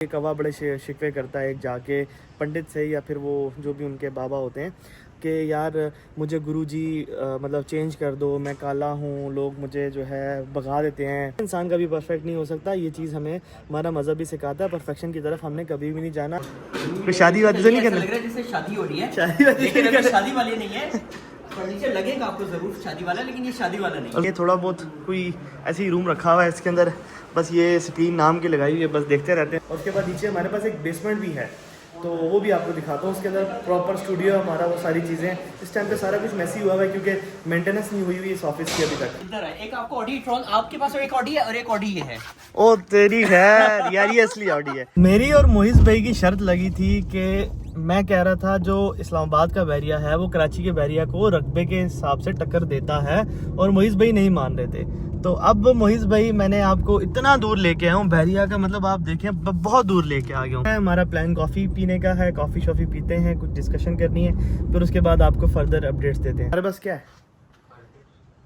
कवा बड़े शिकवे करता है एक जाके पंडित से या फिर वो जो भी उनके बाबा होते हैं कि यार मुझे गुरुजी मतलब चेंज कर दो, मैं काला हूँ, लोग मुझे जो है भगा देते हैं। इंसान कभी परफेक्ट नहीं हो सकता, ये चीज़ हमें हमारा मज़हब भी सिखाता है। परफेक्शन की तरफ हमने कभी भी नहीं जाना। कोई शादी वादी तो नहीं करना, लग रहा है जैसे शादी हो रही है, शादी वादी लेकिन अभी शादी वाली नहीं है। फर्नीचर लगेगा आपको जरूर शादी वाला, लेकिन ये शादी वाला नहीं। ये थोड़ा बहुत कोई ऐसी रूम रखा हुआ है, इसके अंदर बस ये स्क्रीन नाम की लगाई हुई है, बस देखते रहते हैं। और उसके बाद नीचे हमारे पास एक बेसमेंट भी है, तो वो भी आपको दिखाता हूँ। उसके अंदर प्रॉपर स्टूडियो हमारा, वो सारी चीज़ें। इस टाइम पे सारा कुछ मैसी हुआ है क्योंकि मेंटेनेंस नहीं हुई हुई इस ऑफिस की अभी तक। इधर है एक आपको ऑडी ट्रॉन, आपके पास एक ऑडी है और एक ऑडी ये है। ओ तेरी खैर यार, ये असली ऑडी है। मेरी और मोहित भाई की शर्त लगी थी कि मैं कह रहा था जो इस्लामाबाद का बैरिया है वो कराची के बैरिया को रकबे के हिसाब से टक्कर देता है, और मोहित भाई नहीं मान रहे थे। तो अब मोहित भाई मैंने आपको इतना दूर लेके आया हूँ बैरिया का, मतलब आप देखें बहुत दूर लेके आ गया हूँ। हमारा प्लान कॉफ़ी पीने का है, कॉफ़ी शॉफ़ी पीते हैं, कुछ डिस्कशन करनी है, फिर उसके बाद आपको फर्दर अपडेट्स देते हैं। हमारे पास क्या है?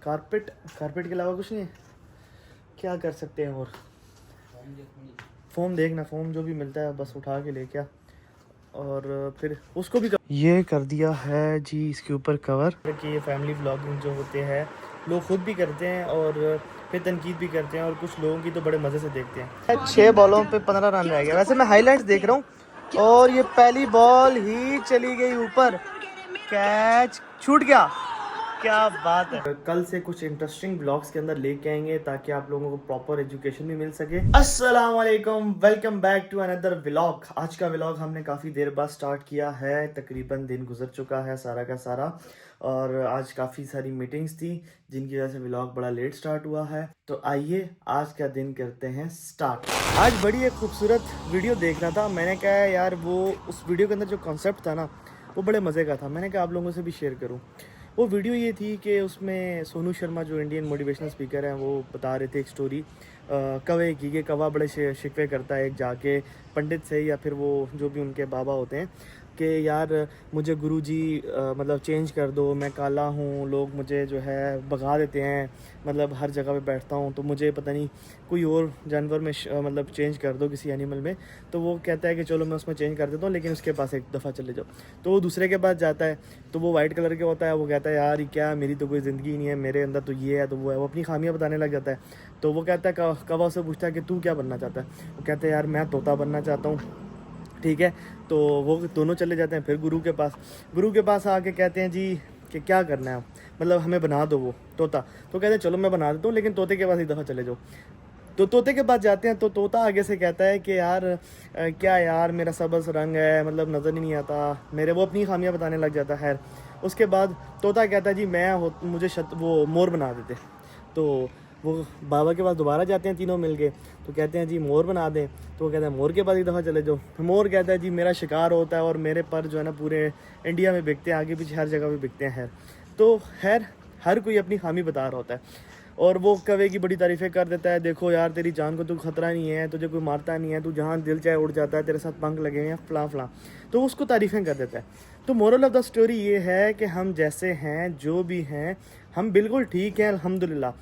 कारपेट। कारपेट के अलावा कुछ नहीं है, क्या कर सकते हैं? और फोम देखना, फोम जो भी मिलता है बस उठा के लेके आ, और फिर उसको भी ये कर दिया है जी इसके ऊपर कवर। कि ये फैमिली व्लॉगिंग जो होते हैं लोग खुद भी करते हैं और फिर तनकीद भी करते हैं, और कुछ लोगों की तो बड़े मज़े से देखते हैं। 6 बॉलों पे 15 रन रह गया। वैसे मैं हाईलाइट्स देख रहा हूँ और ये पहली बॉल ही चली गई ऊपर, कैच छूट गया। क्या बात है। कल से कुछ इंटरेस्टिंग ब्लॉग्स के अंदर लेके आएंगे ताकि आप लोगों को प्रॉपर एजुकेशन भी मिल सके। अस्सलाम वालेकुम, welcome back to another vlog. आज का व्लॉग हमने काफ़ी देर बाद स्टार्ट किया है, तकरीबन दिन गुजर चुका है सारा का सारा, और आज काफ़ी सारी मीटिंग्स थी जिनकी वजह से व्लॉग बड़ा लेट स्टार्ट हुआ है। तो आइए आज का दिन करते हैं स्टार्ट। आज बड़ी एक खूबसूरत वीडियो देख रहा था, मैंने कहा यार वो उस वीडियो के अंदर जो कॉन्सेप्ट था ना वो बड़े मज़े का था, मैंने कहा आप लोगों से भी शेयर करूँ। वो वीडियो ये थी कि उसमें सोनू शर्मा जो इंडियन मोटिवेशनल स्पीकर हैं वो बता रहे थे एक स्टोरी कवे की, कि कवा बड़े शिकवे करता है एक जाके पंडित से या फिर वो जो भी उनके बाबा होते हैं कि यार मुझे गुरुजी मतलब चेंज कर दो, मैं काला हूँ, लोग मुझे जो है भगा देते हैं, मतलब हर जगह पे बैठता हूँ, तो मुझे पता नहीं कोई और जानवर में मतलब चेंज कर दो किसी एनिमल में। तो वो कहता है कि चलो मैं उसमें चेंज कर देता हूँ, लेकिन उसके पास एक दफ़ा चले जाओ। तो वो दूसरे के पास जाता है, तो वो वाइट कलर का होता है, वो कहता है यार ये क्या, मेरी तो कोई ज़िंदगी नहीं है, मेरे अंदर तो ये है तो वो है, वो अपनी खामियाँ बताने लग जाता है। तो वो कहता है, कवा से पूछता है कि तू क्या बनना चाहता है? वो कहता है यार मैं तोता बनना चाहता हूँ। ठीक है, तो वो दोनों चले जाते हैं फिर गुरु के पास। गुरु के पास आके कहते हैं जी कि क्या करना है, मतलब हमें बना दो वो तोता। तो कहते हैं चलो मैं बना देता हूँ, लेकिन तोते के पास एक दफ़ा चले जाओ। तो तोते के पास जाते हैं, तो तोता आगे से कहता है कि यार क्या यार मेरा सबस रंग है, मतलब नज़र ही नहीं आता मेरे, वो अपनी खामियां बताने लग जाता है। उसके बाद तोता कहता है जी मुझे वो मोर बना देते। तो वो बाबा के पास दोबारा जाते हैं तीनों मिल के, तो कहते हैं जी मोर बना दें। तो वो कहते हैं मोर के पास एक दफ़ा चले जाओ। मोर कहता है जी मेरा शिकार होता है और मेरे पर जो है ना पूरे इंडिया में बिकते हैं, आगे पीछे हर जगह पे बिकते हैं। तो हर कोई अपनी खामी बता रहा होता है, और वो कवे की बड़ी तारीफ़ें कर देता है, देखो यार तेरी जान को तो खतरा नहीं है, तुझे कोई मारता नहीं है, तू जहाँ दिल चाहे उड़ जाता है, तेरे साथ पंख लगे हैं फलां फलां। तो उसको तारीफ़ें कर देता है। तो मोरल ऑफ द स्टोरी ये है कि हम जैसे हैं, जो भी हैं, हम बिल्कुल ठीक हैं अल्हम्दुलिल्लाह,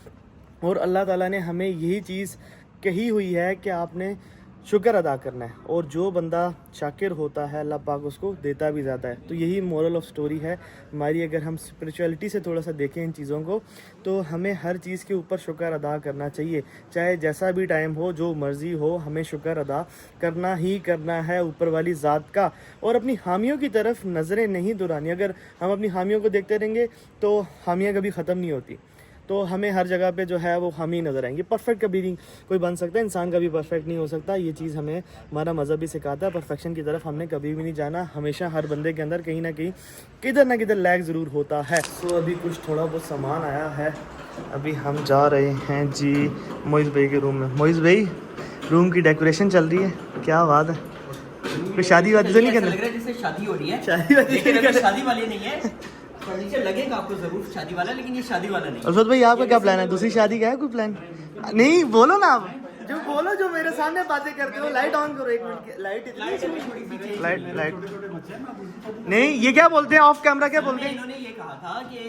और अल्लाह ताला ने हमें यही चीज़ कही हुई है कि आपने शुक्र अदा करना है, और जो बंदा शाकिर होता है अल्लाह पाक उसको देता भी ज़्यादा है। तो यही मोरल ऑफ स्टोरी है हमारी। अगर हम स्पिरिचुअलिटी से थोड़ा सा देखें इन चीज़ों को, तो हमें हर चीज़ के ऊपर शुक्र अदा करना चाहिए, चाहे जैसा भी टाइम हो, जो मर्ज़ी हो, हमें शुक्र अदा करना ही करना है ऊपर वाली ज़ात का, और अपनी हामियों की तरफ नज़रें नहीं दुरानी। अगर हम अपनी हामियों को देखते रहेंगे तो हामियाँ कभी ख़त्म नहीं होती, तो हमें हर जगह पे जो है वो हामी नज़र आएंगे। परफेक्ट कभी नहीं कोई बन सकता, इंसान कभी परफेक्ट नहीं हो सकता, ये चीज़ हमें हमारा मज़हब भी सिखाता है। परफेक्शन की तरफ हमने कभी भी नहीं जाना, हमेशा हर बंदे के अंदर कहीं ना कहीं किधर ना किधर लैग ज़रूर होता है। तो अभी कुछ थोड़ा बहुत सामान आया है, अभी हम जा रहे हैं जी मोइज़ भाई के रूम में। मोइज़ भाई रूम की डेकोरेशन चल रही है, क्या बात है। कोई शादी वादी तो नहीं करना, लग रहा है जैसे शादी हो रही है, शादी वादी लेकिन अभी शादी वाली नहीं है। फर्नीचर लगेगा आपको जरूर शादी वाला, लेकिन ये शादी वाला नहीं। अरफत भाई आपका क्या प्लान है? दूसरी शादी का है कोई प्लान? नहीं बोलो ना आप। जो बोलो, जो मेरे सामने बातें करते हो। लाइट ऑन करो, 1 मिनट की लाइट इतनी लाइट नहीं, ये क्या बोलते हैं ऑफ कैमरा, क्या बोलते हैं? इन्होंने ये कहा था कि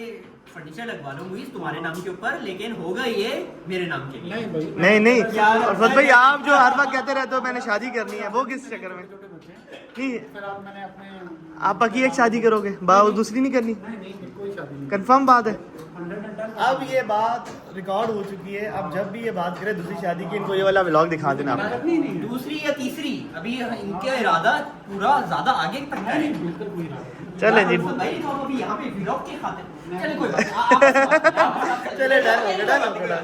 फर्नीचर लगवा लो मुझे तुम्हारे नाम के ऊपर, लेकिन होगा ये मेरे नाम के लिए। नहीं और फत भाई, आप जो हर वक्त कहते रहते हो मैंने शादी करनी है, वो किस चक्कर में? नहीं, आप बाकी एक शादी करोगे, दूसरी नहीं करनी? कंफर्म बात है। अब ये बात रिकॉर्ड हो चुकी है, अब जब भी ये बात करें दूसरी शादी की, इनको ये वाला व्लॉग दिखा देना आप। दूसरी या तीसरी, अभी इनका इरादा पूरा ज्यादा आगे तक का है। चले जी, अभी यहाँ पे व्लॉग के खाते चले, कोई बात चले डन हो गया।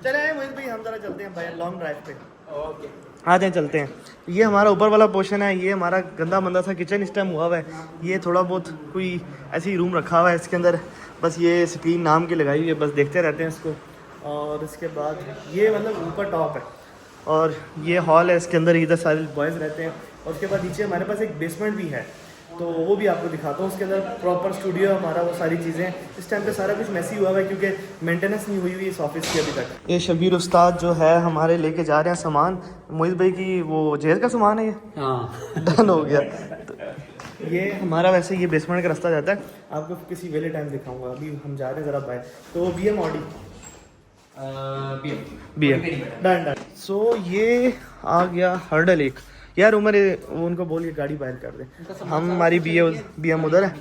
चले मोहित भाई, हम जरा चलते हैं भाई लॉन्ग ड्राइव पे। ओके, आ जाए, चलते हैं। ये हमारा ऊपर वाला पोर्शन है, ये हमारा गंदा मंदा सा किचन इस टाइम हुआ हुआ है। ये थोड़ा बहुत कोई ऐसे ही रूम रखा हुआ है, इसके अंदर बस ये स्क्रीन नाम की लगाई हुई है, बस देखते रहते हैं इसको। और इसके बाद ये मतलब ऊपर टॉप है, और ये हॉल है, इसके अंदर इधर सारे बॉयज़ रहते हैं। और उसके बाद नीचे हमारे पास एक बेसमेंट भी है, तो वो भी आपको दिखाता हूँ। उसके अंदर प्रॉपर स्टूडियो हमारा, वो सारी चीज़ें। इस टाइम पे सारा कुछ मैसी हुआ है क्योंकि मेंटेनेंस नहीं हुई हुई इस ऑफिस की अभी तक। ये शबीर उस्ताद जो है हमारे लेके जा रहे हैं सामान, मोहित भाई की वो जेल का सामान है ये। हाँ डन हो गया। तो ये हमारा वैसे ये बेसमेंट का रास्ता जाता है, आपको किसी वेले टाइम दिखाऊंगा। अभी हम जा रहे हैं ज़रा बाहर, तो BM ऑडी डन। सो ये आ गया हर्डल एक। यार उमर, वो उनको बोल के गाड़ी बाहर कर दे। हम हमारी BM उधर है।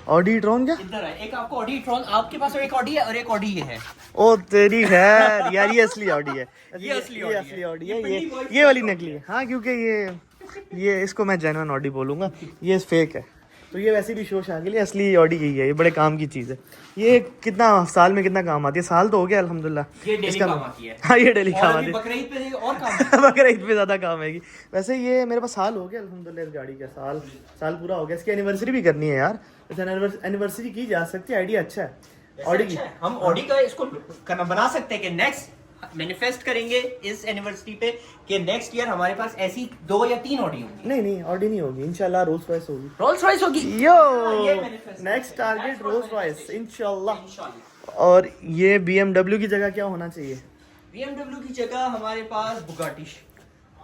ऑडी ट्रॉन क्या? इधर है एक, आपको ऑडी ट्रॉन, आपके पास एक ऑडी है और एक ऑडी ये है। ओ तेरी खैर यार, ये असली ऑडी है। ये असली ऑडी है। ये वाली नकली है। हाँ, क्योंकि ये इसको मैं जेन्युइन ऑडी बोलूँगा, ये फेक है। तो ये वैसे भी शोश आ गई, असली ऑडी यही है। ये बड़े काम की चीज़ है। ये कितना साल में कितना काम आती है? साल तो हो गया अल्हम्दुलिल्लाह। ये डेली काम आती है। हाँ, ये डेली काम आती है। बकरीद पे और काम बकरीद ईद पे ज़्यादा काम आएगी। वैसे ये मेरे पास साल हो गया अल्हम्दुलिल्लाह इस गाड़ी का, साल पूरा हो गया। इसकी एनिवर्सरी भी करनी है यार, एनिवर्सरी की जा सकती है। आइडिया अच्छा है ऑडी की। हम ऑडी का इसको करना बना सकते हैं कि नेक्स्ट मैनिफेस्ट करेंगे इस एनिवर्सरी पे कि नेक्स्ट ईयर हमारे पास ऐसी 2 या 3 ऑडी होंगी। नहीं, ऑडी नहीं होगी इंशाल्लाह, रोल्स रॉयस होगी। रोल्स रॉयस होगी। यो, नेक्स्ट टारगेट रोल्स रॉयस इंशाल्लाह। और ये BMW की जगह क्या होना चाहिए? BMW की जगह हमारे पास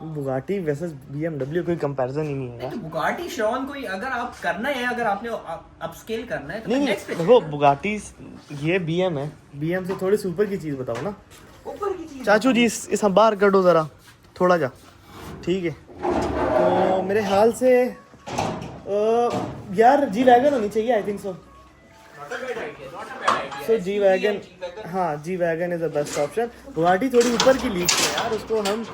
बुगाटी वैसे BMW कोई कंपैरिजन ही नहीं है। तो बुगाटी शॉन कोई अगर आप करना है, अगर आपने अपस्केल करना है तो नहीं, नेक्स्ट पे वो बुगाटी, ये BM है। BM से थोड़ी ऊपर की चीज़ बताओ ना। ऊपर की चीज चाचू जी, इस हम बाहर करो ज़रा थोड़ा जा, ठीक है? तो मेरे ख्याल से यार जी वैगन होनी चाहिए, I think so. G wagon, हाँ G wagon is the best option. Bugatti थोड़ी ऊपर की लीक है यार, उसको हम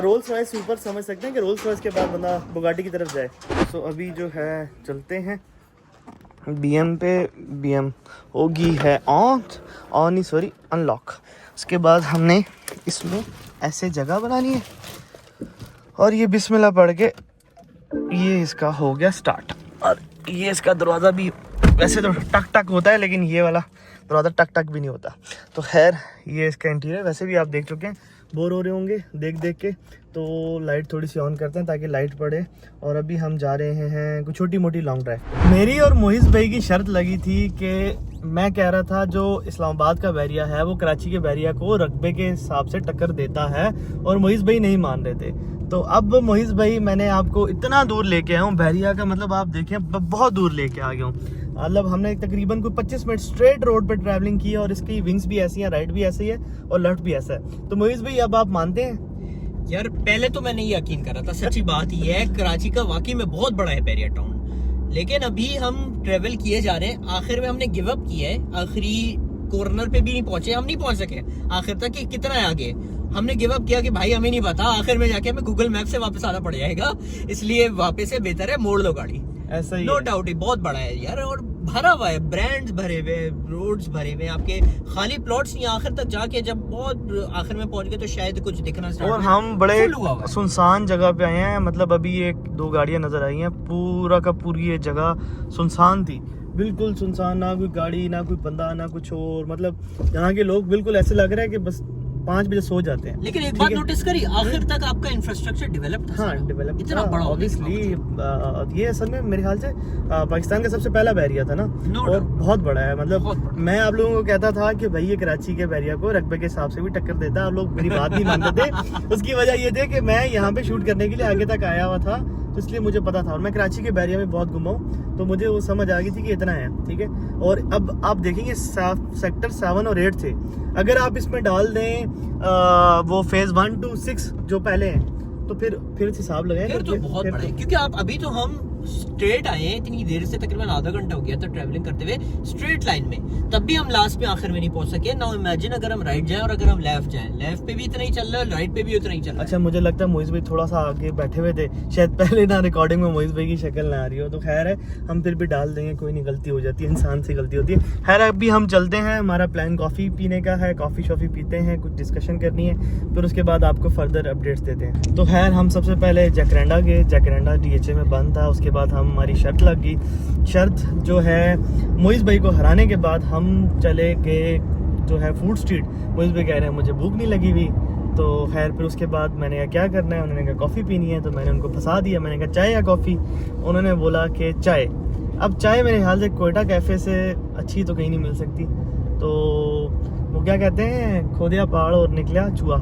रोल्स रॉयस से ऊपर समझ सकते हैं कि रोल्स रॉयस के बाद बंदा बुगाटी की तरफ जाए। सो अभी जो है चलते हैं BM पे। BM होगी है ऑन नहीं सॉरी अनलॉक। उसके बाद हमने इसमें ऐसे जगह बनानी है, और ये बिस्मिल्लाह पढ़ के ये इसका हो गया स्टार्ट। और ये इसका दरवाज़ा भी वैसे तो टक टक होता है, लेकिन ये वाला दरवाज़ा टक टक भी नहीं होता। तो खैर ये इसका इंटीरियर वैसे भी आप देख चुके हैं, बोर हो रहे होंगे देख के। तो लाइट थोड़ी सी ऑन करते हैं ताकि लाइट पड़े। और अभी हम जा रहे हैं कुछ छोटी मोटी लॉन्ग ड्राइव। मेरी और मोहित भाई की शर्त लगी थी कि मैं कह रहा था जो इस्लामाबाद का बैरिया है वो कराची के बैरिया को रकबे के हिसाब से टक्कर देता है, और मोहित भाई नहीं मान रहे थे। तो अब मोहित भाई, मैंने आपको इतना दूर लेके आया हूँ बैरिया का, मतलब आप देखें बहुत दूर लेके आ गया हूँ। मतलब हमने तकरीबन कोई 25 मिनट स्ट्रेट रोड पे ट्रैवलिंग की है, और इसकी विंग्स भी ऐसी हैं, राइट भी ऐसी है और लेफ्ट भी ऐसा है। तो मोहित भाई, अब आप मानते हैं? यार पहले तो मैं नहीं यकीन कर रहा था, सच्ची बात ये है कराची का वाकई में बहुत बड़ा है बैरिया टाउन। लेकिन अभी हम ट्रेवल किए जा रहे हैं, आखिर में हमने गिव अप किया है, आखिरी कॉर्नर पे भी नहीं पहुंचे, हम नहीं पहुंच सके आखिर तक कि कितना है आगे। हमने गिव अप किया कि भाई हमें नहीं पता, आखिर में जाके हमें गूगल मैप से वापस आना पड़ जाएगा, इसलिए वापस से बेहतर है मोड़ लो गाड़ी। ऐसा ही नो डाउट, बहुत बड़ा है यार, और भरा हुआ है, ब्रांड्स भरे हुए, रोड्स भरे हुए, आपके खाली प्लॉट्स नहीं। आखिर तक जाके जब बहुत आखिर में पहुंच गए तो शायद कुछ दिखना स्टार्ट। और हम बड़े सुनसान जगह पे आए हैं, मतलब अभी 1-2 गाड़ियां नजर आई हैं, पूरा का पूरी ये जगह सुनसान थी, बिल्कुल सुनसान, ना कोई गाड़ी, ना कोई बंदा, ना कुछ और। मतलब यहाँ के लोग बिल्कुल ऐसे लग रहा है कि बस 5 बजे सो जाते हैं। लेकिन एक बात नोटिस करी, आखिर तक आपका इंफ्रास्ट्रक्चर डेवलप था। हाँ डेवलप इतना बड़ा ऑब्वियसली। ये असल में मेरे ख्याल से पाकिस्तान का सबसे पहला बैरिया था ना, और बहुत बड़ा है। मतलब मैं आप लोगों को कहता था कि भाई ये कराची के बैरिया को रकबे के हिसाब से भी टक्कर देता है, आप लोग मेरी बात नहीं मानते थे। उसकी वजह ये थी कि मैं यहाँ पे शूट करने के लिए आगे तक आया हुआ था, तो इसलिए मुझे पता था। और मैं कराची के बैरिया में बहुत घुमा हूँ, तो मुझे वो समझ आ गई थी कि इतना है, ठीक है। और अब आप देखेंगे सेक्टर 7 और 8 थे, अगर आप इसमें डाल दें वो फेज 1 to 6 जो पहले हैं, तो फिर हिसाब लगाएं फिर तो बहुत बड़ा है। क्योंकि आप अभी तो हम स्ट्रेट आए हैं इतनी देर से, तकरीबन आधा घंटा हो गया था ट्रैवलिंग करते हुए स्ट्रेट लाइन में, तब भी हम लास्ट में आखिर में नहीं पहुंच सके। नाउ इमेजिन अगर हम राइट जाएं और अगर हम लेफ्ट जाएं, लेफ्ट पे भी इतना ही चल रहा है, राइट पे भी उतना ही चल रहा है। अच्छा मुझे लगता है मोइज भाई थोड़ा सा आगे बैठे हुए थे, शायद पहले ना रिकॉर्डिंग में मोइज भाई की शक्ल ना आ रही हो, तो खैर है हम फिर भी डाल देंगे, कोई नहीं, गलती हो जाती है, इंसान से गलती होती है। खैर अभी हम चलते हैं, हमारा प्लान कॉफ़ी पीने का है, कॉफ़ी शॉफ़ी पीते हैं, कुछ डिस्कशन करनी है, फिर उसके बाद आपको फर्दर अपडेट्स देते हैं। तो खैर हम सबसे पहले जैकरेंडा गए, जैकरेंडा DHA में बंद था, उसके बाद हमारी शर्त लग गई। शर्त जो है मोइज भाई को हराने के बाद हम चले गए जो है फूड स्ट्रीट। मोइज भाई कह रहे हैं मुझे भूख नहीं लगी हुई, तो खैर फिर उसके बाद मैंने कहा क्या करना है, उन्होंने कहा कॉफ़ी पीनी है, तो मैंने उनको फंसा दिया। मैंने कहा चाय या कॉफ़ी, उन्होंने बोला कि चाय। अब चाय मेरे ख्याल से कोयटा कैफ़े से अच्छी तो कहीं नहीं मिल सकती, तो वो क्या कहते हैं, खोदिया पहाड़ और निकला चूहा।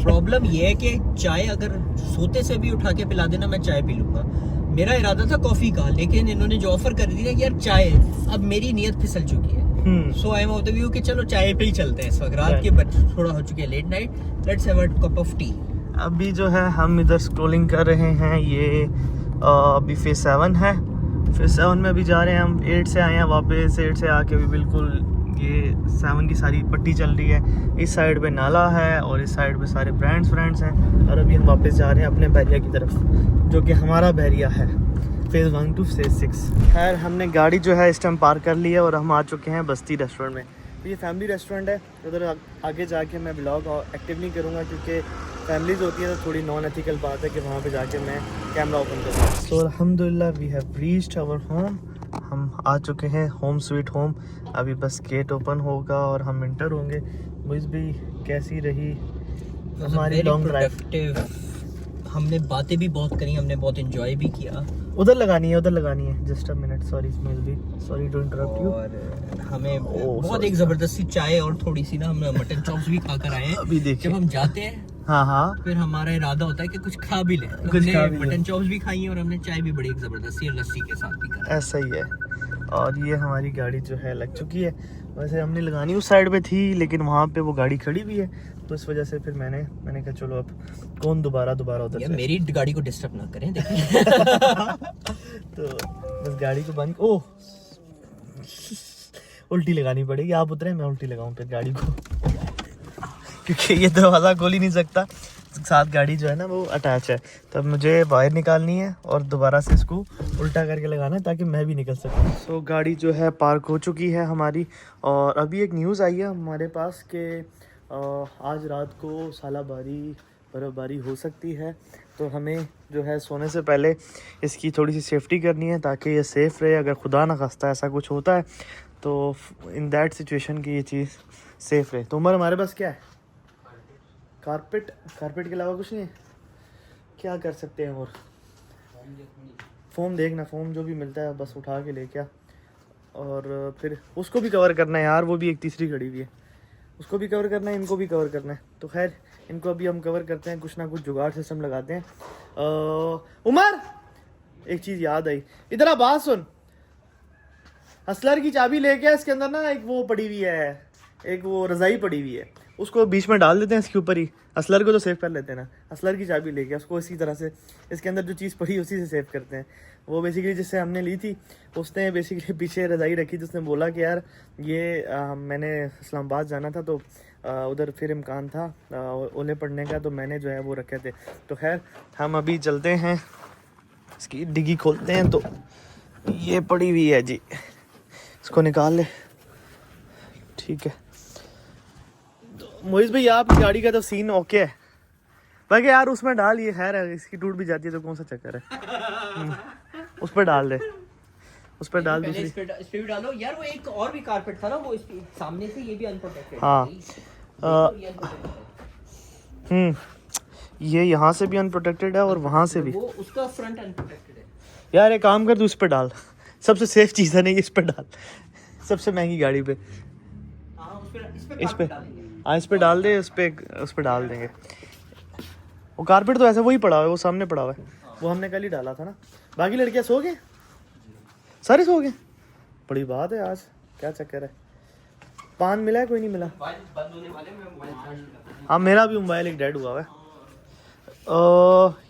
प्रॉब्लम ये है कि चाय अगर सोते से भी उठा के पिला देना, मैं चाय पी लूंगा। मेरा इरादा था कॉफी का, लेकिन इन्होंने जो ऑफर कर दिया यार चाय, अब मेरी नीयत फिसल चुकी है। So I am of the view कि चलो चाय पे ही चलते हैं इस वक्त, रात के थोड़ा हो चुके हैं late night, let's have a cup of tea. अभी जो है हम इधर स्क्रॉलिंग कर रहे हैं, ये अभी फेज 7 है, फेज 7 में अभी जा रहे हैं हम। 8 से आए हैं वापस, 8 से आके भी बिल्कुल ये 7 की सारी पट्टी चल रही है, इस साइड पे नाला है और इस साइड पे सारे फ्रेंड्स हैं, और अभी हम वापस जा रहे हैं अपने बैरिया की तरफ, जो कि हमारा बैरिया है, फेज़ 1 to फेज़ 6। खैर हमने गाड़ी जो है इस टाइम पार्क कर ली है और हम आ चुके हैं बस्ती रेस्टोरेंट में। तो ये फैमिली रेस्टोरेंट है, उधर आगे जाके मैं ब्लॉग एक्टिव नहीं करूँगा, क्योंकि फैमिलीज होती है तो थोड़ी नॉन एथिकल बात है कि वहाँ पे जाके मैं कैमरा ओपन करूँ। सो अल्हम्दुलिल्लाह we have reached our home, हम आ चुके हैं होम स्वीट होम। अभी बस गेट ओपन होगा और हम इंटर होंगे। मुझ भी कैसी रही हमारी लॉन्ग ड्राइव? हमने बातें भी बहुत करी, हमने बहुत एंजॉय भी किया। उधर लगानी है just a minute, sorry to interrupt you. और हमें बहुत एक ज़बरदस्ती चाय और थोड़ी सी ना, हम मटन चॉप्स भी खा कर आए हैं। अभी देखिए जब हम जाते हैं हाँ फिर हमारा इरादा होता है कि कुछ खा भी लें, तो हमने मटन चॉप्स भी खाई हैं और हमने चाय भी बड़ी एक ज़बरदस्ती और लस्सी के साथ भी करा। ऐसा ही है। और ये हमारी गाड़ी जो है लग चुकी है, वैसे हमने लगानी उस साइड पे थी, लेकिन वहाँ पे वो गाड़ी खड़ी हुई है, तो इस वजह से फिर मैंने कहा चलो अब कौन दोबारा उधर से मेरी गाड़ी को डिस्टर्ब ना करें, देखिए। तो बस गाड़ी को बंद, ओह उल्टी लगानी पड़ेगी, आप उतरे मैं उल्टी लगाऊं फिर गाड़ी को, क्योंकि ये दरवाज़ा खोल ही नहीं सकता, साथ गाड़ी जो है ना वो अटैच है। तो अब मुझे वायर निकालनी है और दोबारा से इसको उल्टा करके लगाना है ताकि मैं भी निकल सकूं। सो गाड़ी जो है पार्क हो चुकी है हमारी, और अभी एक न्यूज़ आई है हमारे पास कि आज रात को बर्फ़बारी हो सकती है, तो हमें जो है सोने से पहले इसकी थोड़ी सी सेफ्टी करनी है ताकि ये सेफ़ रहे। अगर खुदा ना खास्ता ऐसा कुछ होता है तो इन दैट सिचुएशन की ये चीज़ सेफ़ रहे। तो उमर हमारे पास क्या है? कारपेट के अलावा कुछ नहीं है, क्या कर सकते हैं? और फोम देखना, फोम जो भी मिलता है बस उठा के ले क्या, और फिर उसको भी कवर करना है यार, वो भी एक तीसरी खड़ी हुई है, उसको भी कवर करना है, इनको भी कवर करना है। तो खैर इनको अभी हम कवर करते हैं, कुछ ना कुछ जुगाड़ सिस्टम लगाते हैं। उमर एक चीज़ याद आई, इधर आ बात सुन, असलर की चाबी लेके, इसके अंदर ना एक वो पड़ी हुई है, एक वो रज़ाई पड़ी हुई है, उसको बीच में डाल देते हैं इसके ऊपर ही, असलर को तो सेव कर लेते हैं ना, असलर की चाबी लेके उसको इसी तरह से इसके अंदर जो चीज़ पड़ी उसी से सेव करते हैं। वो बेसिकली जिससे हमने ली थी उसने बेसिकली पीछे रज़ाई रखी थी, उसने बोला कि यार ये मैंने इस्लामाबाद जाना था तो उधर फिर इम्कान था ओले पड़ने का, तो मैंने जो है वो रखे थे। तो खैर हम अभी चलते हैं, इसकी डिग्गी खोलते हैं, तो ये पड़ी हुई है जी, इसको निकाल ले, ठीक है। मोइज़ भाई आपकी गाड़ी का तो सीन ओके है, बाकी यार उसमें डाल, ये खैर है इसकी टूट भी जाती है तो कौन सा चक्कर है, उस पर डाल दे, उस पर डाल, दूसरी इस पे भी डालो यार। वो एक और भी कारपेट था ना वो इसके सामने से, ये भी अनप्रोटेक्टेड। हाँ ये यहाँ से भी अनप्रोटेक्टेड है और वहाँ से भी। वो उसका फ्रंट अनप्रोटेक्टेड है। यार एक काम कर, तू इस पे डाल, सबसे सेफ चीज़ है, नहीं इस पे डाल, सबसे महंगी गाड़ी पे हाँ इस पे, हाँ इस पे डाल दे, उस पे डाल देंगे। वो कारपेट तो ऐसा वही पड़ा हुआ है, वो सामने पड़ा हुआ है, वो हमने कल ही डाला था ना। बाकी लड़कियां सो गए, सारे सो गए, बड़ी बात है आज, क्या चक्कर है? पान मिला है, कोई नहीं मिला? बंद होने वाले में मोबाइल। हाँ मेरा भी मोबाइल एक डेड हुआ है।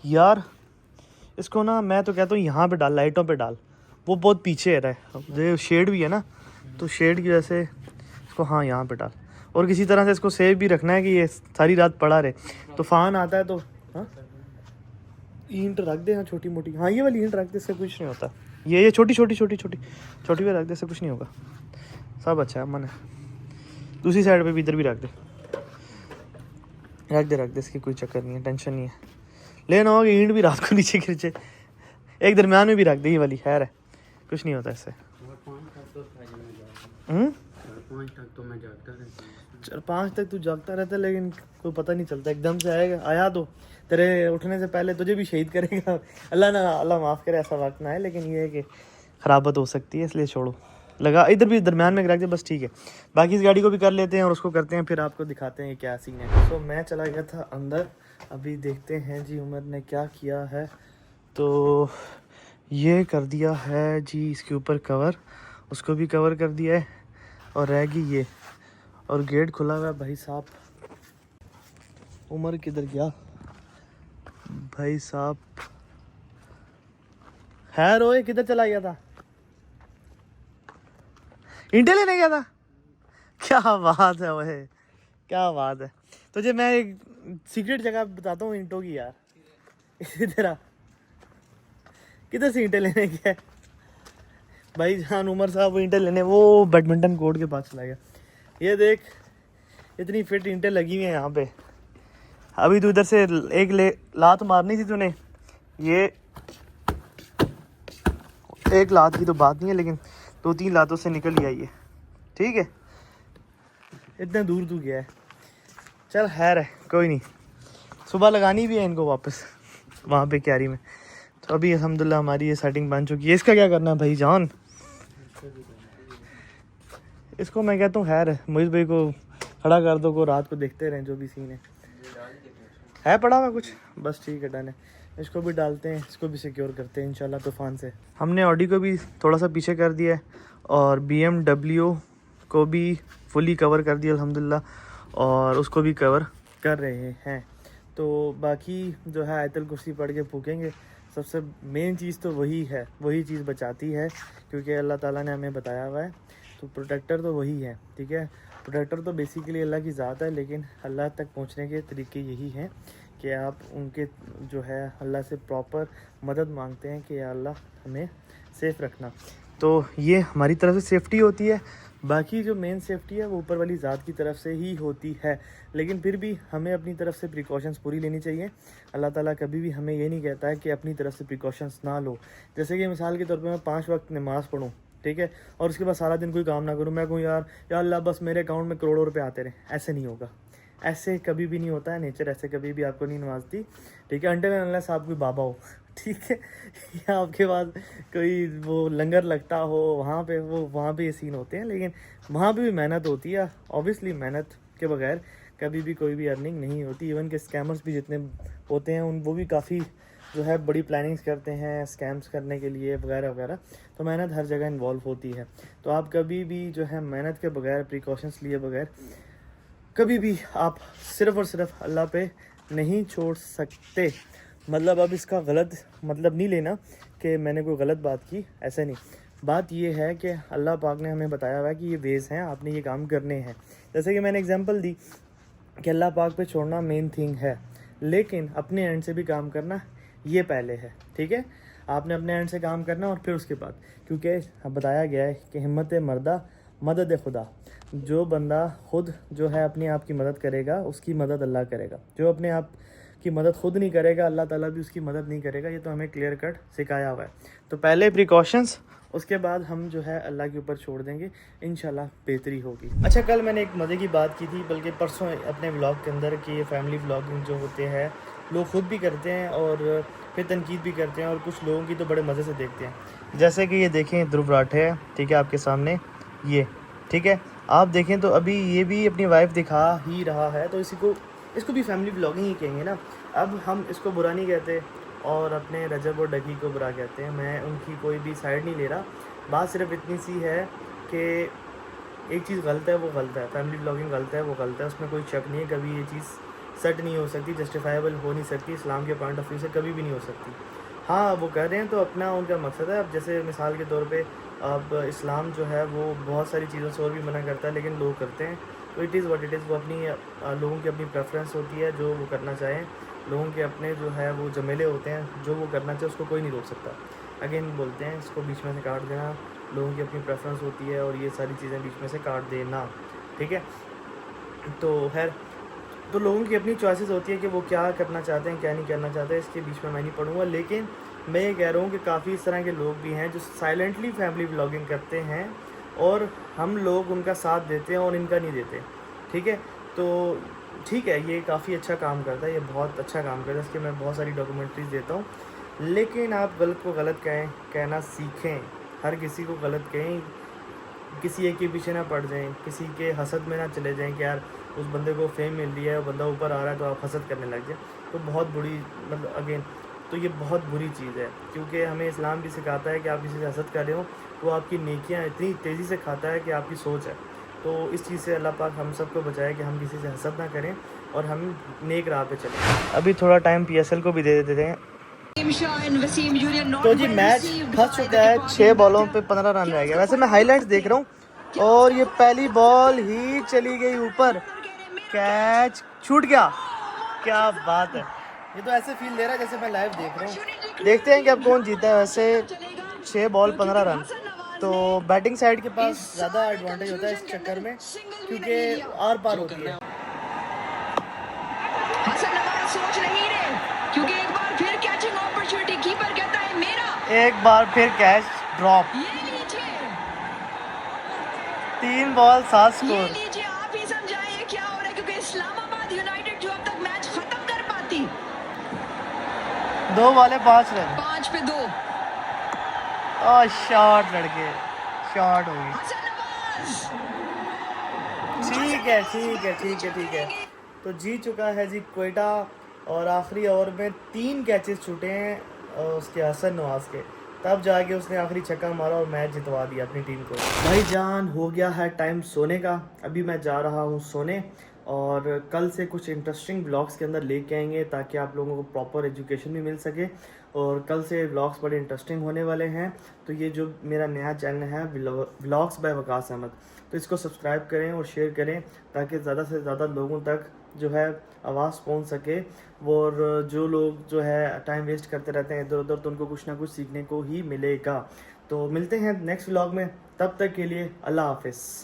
यार इसको ना मैं तो कहता हूँ यहाँ पे डाल, लाइटों पे डाल, वो बहुत पीछे है रहा, शेड भी है ना, तो शेड की वजह से इसको हाँ यहाँ पे डाल। और किसी तरह से इसको सेव भी रखना है कि ये सारी रात पड़ा रहे, तूफान आता है तो। हाँ ईंट रख दे, हाँ छोटी मोटी, हाँ ये वाली ईंट रख दे, इससे कुछ नहीं होता। ये छोटी छोटी छोटी छोटी छोटी पे रख दे, इससे कुछ नहीं होगा, सब अच्छा है, मन है। दूसरी साइड पे भी, इधर भी रख दे, रख दे, इसकी कोई चक्कर नहीं है, टेंशन नहीं है। लेना होगा ईंट भी रात को नीचे गिर जाए, एक दरमियान में भी रख दे, ये वाली खैर है, कुछ नहीं होता इससे। 4-5 तक तू जागता रहता है, लेकिन कोई पता नहीं चलता, एकदम से आया तो तेरे उठने से पहले तुझे भी शहीद करेगा। अल्लाह माफ़ करे, ऐसा वक्त ना है, लेकिन ये है कि खराबत हो सकती है, इसलिए छोड़ो। लगा इधर भी दरमियान में रख दे, बस ठीक है। बाकी इस गाड़ी को भी कर लेते हैं और उसको करते हैं, फिर आपको दिखाते हैं क्या सीन है। तो मैं चला गया था अंदर, अभी देखते हैं जी उमर ने क्या किया है। तो ये कर दिया है जी इसके ऊपर कवर, उसको भी कवर कर दिया है, और रह गई ये, और गेट खुला हुआ है भाई साहब। उमर किधर गया भाई साहब? है रोए, किधर चला गया था? ईंटें लेने गया था? क्या बात है वह, क्या बात है। तुझे मैं एक सीक्रेट जगह बताता हूँ ईंटों की यार, इधर आ, किधर से ईंटें लेने गया भाई जान उमर साहब? वो ईंटें लेने वो बैडमिंटन कोर्ट के पास चला गया। ये देख इतनी फिट ईंटें लगी हुई हैं यहाँ पे। अभी तू इधर से एक लात मारनी थी तूने, ये एक लात की तो बात नहीं है, लेकिन 2-3 लातों से निकल ही आई है, ठीक है। इतने दूर तू गया है, चल खैर है, कोई नहीं, सुबह लगानी भी है इनको वापस वहाँ पे क्यारी में। तो अभी अल्हम्दुलिल्लाह हमारी ये सेटिंग बन चुकी है। इसका क्या करना है भाई जान? इसको मैं कहता हूँ खैर है, मोहित भाई को खड़ा कर दो, को रात को देखते रहें जो भी सीन है पड़ा हुआ कुछ, बस ठीक है, डन है। इसको भी डालते हैं, इसको भी सिक्योर करते हैं इंशाल्लाह तूफान से। हमने ऑडी को भी थोड़ा सा पीछे कर दिया है, और BMW को भी फुली कवर कर दिया अल्हम्दुलिल्लाह, और उसको भी कवर कर रहे हैं। तो बाकी जो है आयतल कुर्सी पढ़ के फूकेंगे। सबसे मेन चीज़ तो वही है, वही चीज़ बचाती है, क्योंकि अल्लाह ताला ने हमें बताया हुआ है। तो प्रोटेक्टर तो वही है, ठीक है। प्रोटेक्टर तो बेसिकली अल्लाह की ज़ात है, लेकिन अल्लाह तक पहुंचने के तरीके यही हैं कि आप उनके जो है अल्लाह से प्रॉपर मदद मांगते हैं कि या अल्लाह हमें सेफ़ रखना। तो ये हमारी तरफ से सेफ्टी होती है, बाकी जो मेन सेफ्टी है वो ऊपर वाली ज़ात की तरफ से ही होती है। लेकिन फिर भी हमें अपनी तरफ से प्रिकॉशंस पूरी लेनी चाहिए। अल्लाह ताला कभी भी हमें ये नहीं कहता है कि अपनी तरफ से प्रिकॉशंस ना लो। जैसे कि मिसाल के तौर पे मैं 5 वक्त नमाज़ पढ़ूँ, ठीक है, और उसके बाद सारा दिन कोई काम ना करूँ, मैं कहूँ यार या अल्लाह बस मेरे अकाउंट में करोड़ों रुपए आते रहे, ऐसे नहीं होगा, ऐसे कभी भी नहीं होता है। नेचर ऐसे कभी भी आपको नहीं नवाजती, ठीक है, अंटिल अनलेस आप कोई बाबा हो, ठीक है, या आपके पास कोई वो लंगर लगता हो, वहाँ पे ये सीन होते हैं। लेकिन वहाँ पे भी मेहनत होती है, ऑब्वियसली मेहनत के बगैर कभी भी कोई भी अर्निंग नहीं होती। इवन के स्कैमर्स भी जितने होते हैं वो भी काफ़ी जो है बड़ी प्लानिंग्स करते हैं स्कैम्स करने के लिए वगैरह वगैरह। तो मेहनत हर जगह इन्वॉल्व होती है। तो आप कभी भी जो है मेहनत के बगैर, प्रिकॉशंस लिए बगैर कभी भी आप सिर्फ़ और सिर्फ अल्लाह पे नहीं छोड़ सकते। मतलब अब इसका गलत मतलब नहीं लेना कि मैंने कोई गलत बात की, ऐसा नहीं। बात ये है कि अल्लाह पाक ने हमें बताया हुआ है कि ये वेज़ हैं, आपने ये काम करने हैं। जैसे कि मैंने एग्जांपल दी कि अल्लाह पाक पे छोड़ना मेन थिंग है, लेकिन अपने एंड से भी काम करना ये पहले है, ठीक है। आपने अपने एंड से काम करना और फिर उसके बाद, क्योंकि बताया गया है कि हिम्मत मर्दा मदद खुदा। जो बंदा खुद जो है अपने आप की मदद करेगा, उसकी मदद अल्लाह करेगा। जो अपने आप की मदद खुद नहीं करेगा, अल्लाह ताला भी उसकी मदद नहीं करेगा। ये तो हमें क्लियर कट सिखाया हुआ है। तो पहले प्रिकॉशंस, उसके बाद हम जो है अल्लाह के ऊपर छोड़ देंगे, इंशाल्लाह बेहतरी होगी। अच्छा, कल मैंने एक मज़े की बात की थी, बल्कि परसों अपने व्लॉग के अंदर, कि ये फैमिली व्लॉगिंग जो होते हैं लोग ख़ुद भी करते हैं और फिर तनकीद भी करते हैं, और कुछ लोगों की तो बड़े मज़े से देखते हैं। जैसे कि ये देखें, ध्रुव राठे है, ठीक है, आपके सामने ये, ठीक है, आप देखें तो अभी ये भी अपनी वाइफ दिखा ही रहा है, तो इसको भी फैमिली व्लॉगिंग ही कहेंगे ना। अब हम इसको बुरा नहीं कहते और अपने रजब और डगी को बुरा कहते हैं। मैं उनकी कोई भी साइड नहीं ले रहा। बात सिर्फ इतनी सी है कि एक चीज़ गलत है, वो गलत है, फैमिली व्लॉगिंग गलत है, वो गलत है, उसमें कोई शक नहीं है। कभी ये चीज़ सेट नहीं हो सकती, जस्टिफाइबल हो नहीं सकती, इस्लाम के पॉइंट ऑफ व्यू से कभी भी नहीं हो सकती। हाँ, वो कर रहे हैं तो अपना उनका मकसद है। अब जैसे मिसाल के तौर पे अब इस्लाम जो है वो बहुत सारी चीज़ों से और भी मना करता है, लेकिन लोग करते हैं, तो it is what it is. वो अपनी लोगों की अपनी प्रेफरेंस होती है, जो वो करना चाहें। लोगों के अपने जो है वो जमेले होते हैं, जो वो करना चाहे उसको कोई नहीं रोक सकता। अगेन बोलते हैं, इसको बीच में से काट देना, लोगों की अपनी प्रेफरेंस होती है और ये सारी चीज़ें बीच में से काट देना, ठीक है। तो खैर, तो लोगों की अपनी चॉइसेस होती है कि वो क्या करना चाहते हैं, क्या नहीं करना चाहते हैं, इसके बीच में मैं नहीं पढ़ूँगा। लेकिन मैं ये कह रहा हूँ कि काफ़ी इस तरह के लोग भी हैं जो साइलेंटली फैमिली व्लॉगिंग करते हैं और हम लोग उनका साथ देते हैं और इनका नहीं देते, ठीक है। तो ठीक है, ये काफ़ी अच्छा काम करता है, ये बहुत अच्छा काम करता है, इसके मैं बहुत सारी डॉक्यूमेंट्रीज देता हूँ। लेकिन आप गलत को गलत कहना सीखें, हर किसी को गलत कहें, किसी एक के पीछे ना पड़ जाएं, किसी के हसद में ना चले जाएं कि यार उस बंदे को फेम मिल रही है, वो बंदा ऊपर आ रहा है तो आप हसद करने लग जाए, तो बहुत बुरी, मतलब अगेन, तो ये बहुत बुरी चीज़ है। क्योंकि हमें इस्लाम भी सिखाता है कि आप किसी से हसद कर रहे हो तो आपकी नेकियां इतनी तेज़ी से खाता है कि आपकी सोच है। तो इस चीज़ से अल्लाह पाक हम सबको बचाए कि हम किसी से हसद ना करें और हम नेक राह पे चलें। अभी थोड़ा टाइम PSL को भी दे देते हैं। तो जी मैच फंस चुका है, 6 बॉलों पे 15 रन रह गया। वैसे मैं हाईलाइट्स देख रहा हूँ और ये पहली बॉल ही चली गई ऊपर, कैच छूट गया। क्या बात है, ये तो ऐसे फील दे रहा है जैसे मैं लाइव देख रहा हूँ। देखते हैं कि अब कौन जीता है। वैसे 6 बॉल 15 रन, तो बैटिंग साइड के पास ज़्यादा एडवांटेज होता है इस चक्कर में, क्योंकि आर पार होती है। सोच नहीं रहे, क्योंकि एक बार फिर कैचिंग अपॉर्चुनिटी, कीपर कहता है मेरा, एक बार फिर कैच ड्रॉप, ये लीजिए 3 बॉल 7 ये स्कोर। लीजिए, आप ही समझाइए क्या हो रहा है, क्योंकि इस्लामाबाद यूनाइटेड जो अब तक मैच खत्म कर पाती, 2 बॉले 5 रन, 5 पे 2। और शॉट लड़के, शॉट हो गई। हसन नवाज, ठीक है, ठीक है, ठीक है, ठीक है। तो जीत चुका है जी क्वेटा, और आखिरी ओवर में 3 कैचेस छूटे हैं उसके हसन नवाज के, तब जाके उसने आखिरी छक्का मारा और मैच जितवा दिया अपनी टीम को। भाईजान, हो गया है टाइम सोने का, अभी मैं जा रहा हूँ सोने, और कल से कुछ इंटरेस्टिंग व्लॉग्स के अंदर लेके आएंगे ताकि आप लोगों को प्रॉपर एजुकेशन भी मिल सके। और कल से व्लॉग्स बड़े इंटरेस्टिंग होने वाले हैं। तो ये जो मेरा नया चैनल है व्लॉग्स बाय वकास अहमद, तो इसको सब्सक्राइब करें और शेयर करें ताकि ज़्यादा से ज़्यादा लोगों तक जो है आवाज़ पहुंच सके। और जो लोग जो है टाइम वेस्ट करते रहते हैं इधर उधर, तो उनको कुछ ना कुछ सीखने को ही मिलेगा। तो मिलते हैं नेक्स्ट व्लॉग में, तब तक के लिए अल्लाह हाफिज़।